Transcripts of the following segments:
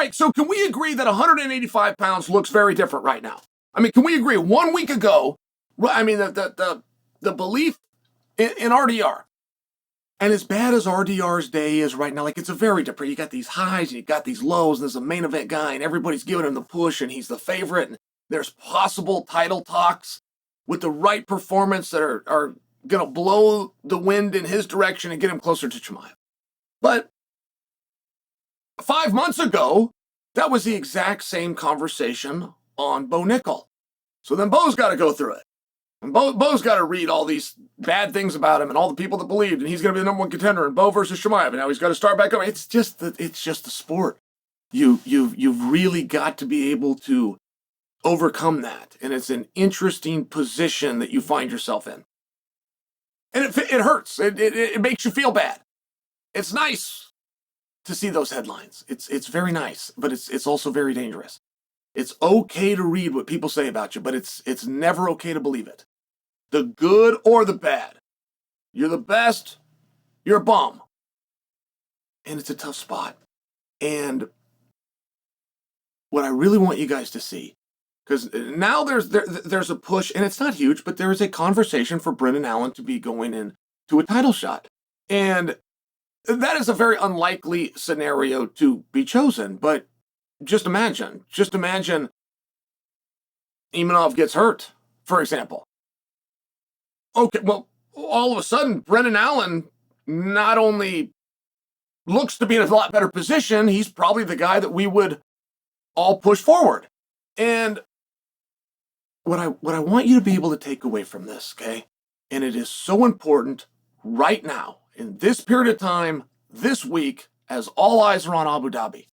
right, so can we agree that 185 pounds looks very different right now? I mean, can we agree? 1 week ago, I mean, the belief in RDR, and as bad as RDR's day is right now, like it's a very different. You got these highs and you got these lows, and there's a main event guy, and everybody's giving him the push, and he's the favorite, and there's possible title talks with the right performance that are going to blow the wind in his direction and get him closer to Chimaev. But 5 months ago, that was the exact same conversation on Bo Nickel. So then Bo's got to go through it. And Bo's got to read all these bad things about him and all the people that believed, and he's going to be the number one contender, and Bo versus Chimaev, and now he's got to start back up. It's just the sport. You've really got to be able to overcome that, and it's an interesting position that you find yourself in. And it hurts. It makes you feel bad. It's nice to see those headlines. It's very nice, but it's also very dangerous. It's okay to read what people say about you, but it's never okay to believe it. The good or the bad. You're the best, you're a bum. And it's a tough spot. And what I really want you guys to see, because now there's a push, and it's not huge, but there is a conversation for Brendan Allen to be going into a title shot. And that is a very unlikely scenario to be chosen, but just imagine Imanov gets hurt, for example. Okay, well, all of a sudden, Brendan Allen not only looks to be in a lot better position, he's probably the guy that we would all push forward. And what I want you to be able to take away from this, okay, and it is so important right now, in this period of time, this week, as all eyes are on Abu Dhabi.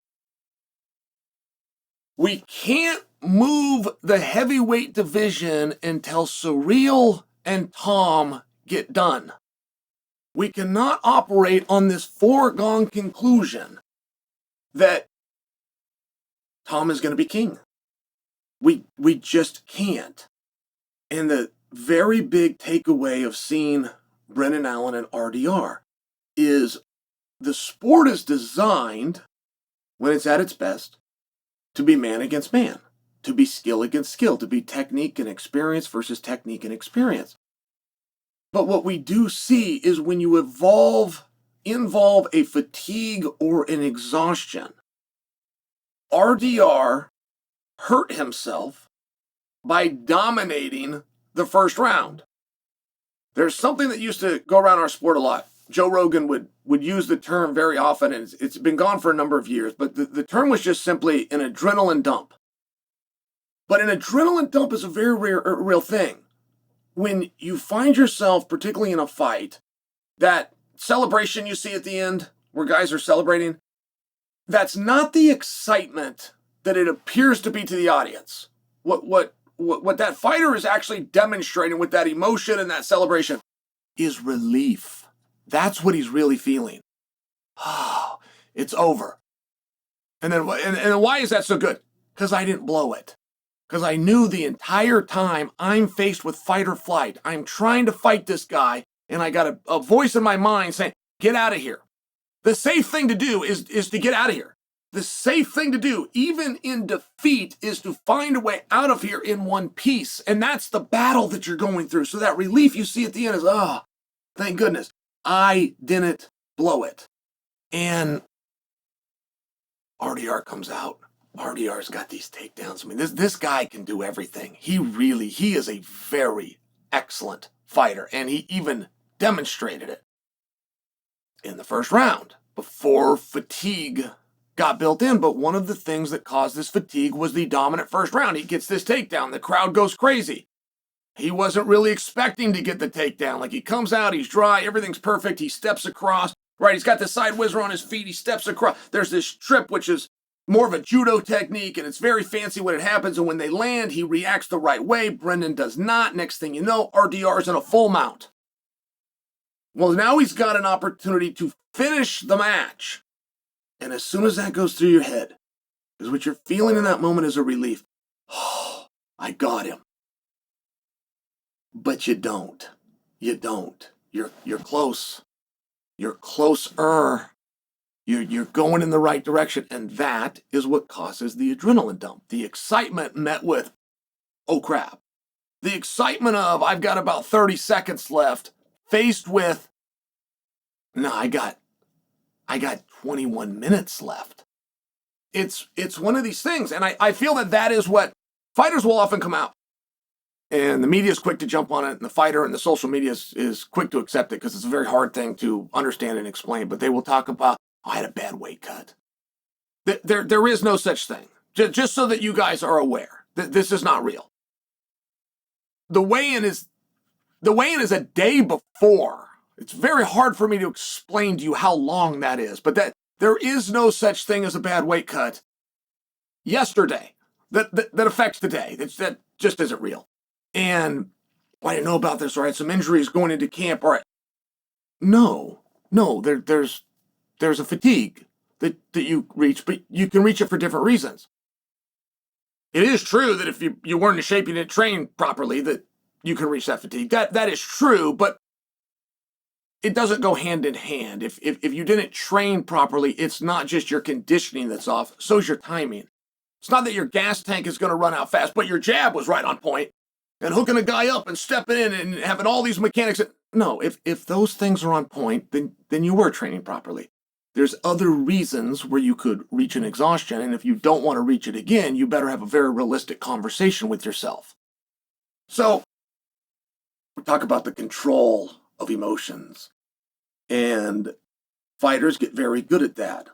We can't move the heavyweight division until Surreal and Tom get done. We cannot operate on this foregone conclusion that Tom is going to be king. We just can't. And the very big takeaway of seeing Brendan Allen and RDR is the sport is designed, when it's at its best, to be man against man, to be skill against skill, to be technique and experience versus technique and experience. But what we do see is when you involve a fatigue or an exhaustion, RDR hurt himself by dominating the first round. There's something that used to go around our sport a lot. Joe Rogan would use the term very often, and it's been gone for a number of years, but the term was just simply an adrenaline dump. But an adrenaline dump is a very real thing. When you find yourself, particularly in a fight, that celebration you see at the end, where guys are celebrating, that's not the excitement that it appears to be to the audience. What that fighter is actually demonstrating with that emotion and that celebration is relief. That's what he's really feeling. Oh, it's over. And then why is that so good? Because I didn't blow it. Because I knew the entire time I'm faced with fight or flight. I'm trying to fight this guy, and I got a voice in my mind saying, get out of here. The safe thing to do is to get out of here. The safe thing to do, even in defeat, is to find a way out of here in one piece. And that's the battle that you're going through. So that relief you see at the end is, oh, thank goodness, I didn't blow it. And RDR comes out. RDR's got these takedowns. I mean, this guy can do everything. He is a very excellent fighter. And he even demonstrated it in the first round before fatigue got built in. But one of the things that caused this fatigue was the dominant first round. He gets this takedown. The crowd goes crazy. He wasn't really expecting to get the takedown. Like, he comes out, he's dry, everything's perfect. He steps across, right? He's got the side whizzer on his feet. He steps across. There's this trip, which is more of a judo technique, and it's very fancy when it happens. And when they land, he reacts the right way. Brendan does not. Next thing you know, RDR's in a full mount. Well, now he's got an opportunity to finish the match. And as soon as that goes through your head, because what you're feeling in that moment is a relief. Oh, I got him. But you don't. You don't. You're close. You're closer. You're going in the right direction, and that is what causes the adrenaline dump. The excitement met with, oh crap. The excitement of, I've got about 30 seconds left, faced with, no, I got 21 minutes left. It's one of these things, and I feel that is what fighters will often come out. And the media is quick to jump on it, and the fighter and the social media is quick to accept it because it's a very hard thing to understand and explain. But they will talk about, I had a bad weight cut. There is no such thing. Just so that you guys are aware that this is not real. The weigh-in is a day before. It's very hard for me to explain to you how long that is, but that there is no such thing as a bad weight cut yesterday that affects today. That just isn't real. And I didn't know about this, or I had some injuries going into camp, or no, there's a fatigue that you reach, but you can reach it for different reasons. It is true that if you weren't in shape, you didn't train properly, that you can reach that fatigue. That is true, but it doesn't go hand in hand. If you didn't train properly, it's not just your conditioning that's off, so's your timing. It's not that your gas tank is going to run out fast, but your jab was right on point, and hooking a guy up and stepping in and having all these mechanics. No, if those things are on point, then you were training properly. There's other reasons where you could reach an exhaustion, and if you don't want to reach it again, you better have a very realistic conversation with yourself. So, we talk about the control of emotions, and fighters get very good at that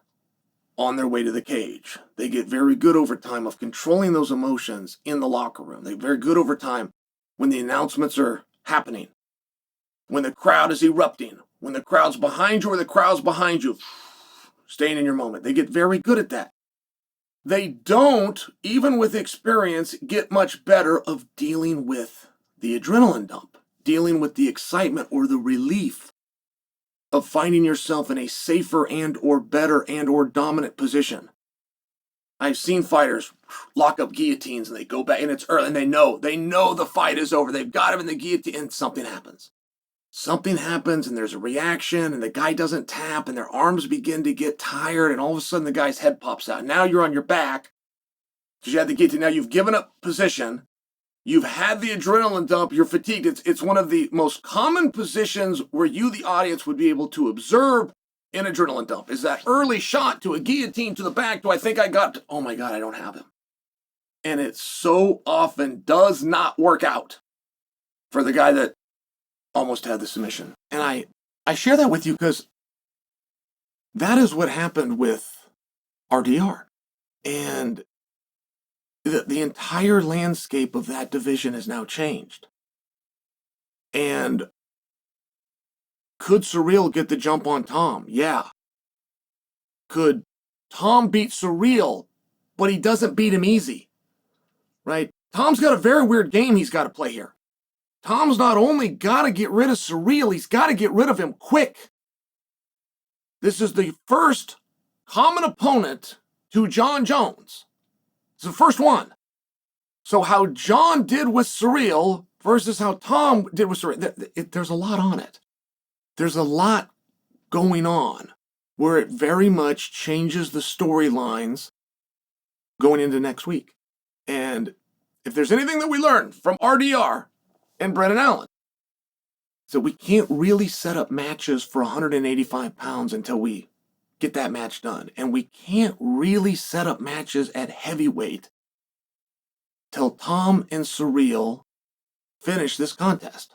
on their way to the cage. They get very good over time of controlling those emotions in the locker room. They're very good over time when the announcements are happening, when the crowd is erupting, when the crowd's behind you or the crowd's behind you, staying in your moment. They get very good at that. They don't, even with experience, get much better of dealing with the adrenaline dump, dealing with the excitement or the relief of finding yourself in a safer and or better and or dominant position. I've seen fighters lock up guillotines and they go back, and it's early, and they know the fight is over. They've got him in the guillotine, and something happens. Something happens, and there's a reaction, and the guy doesn't tap, and their arms begin to get tired, and all of a sudden the guy's head pops out. Now you're on your back because you had the guillotine. Now you've given up position. You've had the adrenaline dump. You're fatigued. It's one of the most common positions where you, the audience, would be able to observe an adrenaline dump. Is that early shot to a guillotine to the back. Do I think I got, oh my God, I don't have him. And it so often does not work out for the guy that almost had the submission. And I share that with you because that is what happened with RDR. And the entire landscape of that division has now changed. And could Surreal get the jump on Tom? Yeah. Could Tom beat Surreal, but he doesn't beat him easy? Right? Tom's got a very weird game he's got to play here. Tom's not only got to get rid of Surreal, he's got to get rid of him quick. This is the first common opponent to John Jones. It's the first one. So how John did with Surreal versus how Tom did with Surreal, there's a lot on it. There's a lot going on where it very much changes the storylines going into next week. And if there's anything that we learned from RDR and Brennan Allen, so we can't really set up matches for 185 pounds until we get that match done. And we can't really set up matches at heavyweight till Tom and Surreal finish this contest.